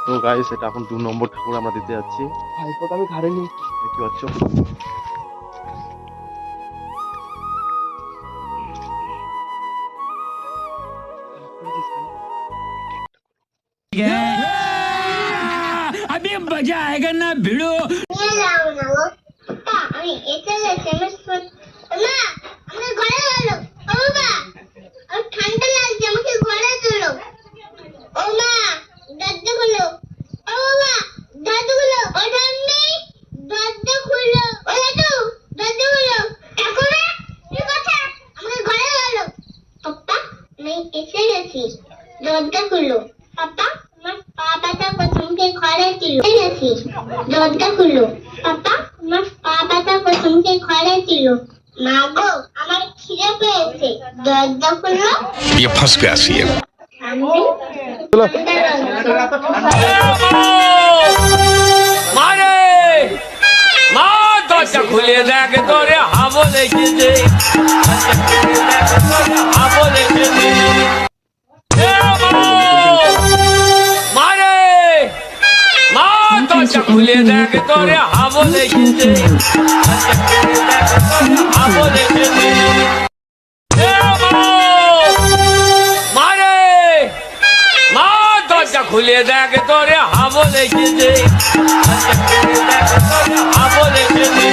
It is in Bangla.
তো গাইস এটা এখন 2 নম্বর ঠাকুর আমরা দিতে যাচ্ছি। ভাইপোকে আমি ঘাড়ে নিই। দেখতে পাচ্ছ अभी मजा आएगा ना भिड़ो। আমি এটা এসএমএস কর না আমি ঘরে গেল ও বাবা আর ঠান্ডা লাগছে আমাকে ঘরে চলো ও মা দরজা খুলো ও বাবা দরজা খুলো ও ঠান্ডা দরজা খুলো ও লাটু দরজা খুলো এখন কি কথা আমাকে ঘরে গেল পাপা আমি এসে গেছি দরজা খুলো পাপা আমার পাপাটা প্রথমকে ঘরে ছিল এসেছি দরজা খুলো পাপা আমার পাপাটা প্রথমকে ঘরে ছিল মা গো আমার খিদে পেয়েছে দরজা খুলো ये फंस गया सी है। मारे মা দরজা খুলে দেখ তোরে হাবো লেগেছে হাবো লেগেছে মারে মা দরজা খুলে দেখ তোরে হাবো লেগেছে হাবো লেগেছে মারে মা দরজা খুলে দেখ তোরে হাবো লেগেছে হাবো লেগেছে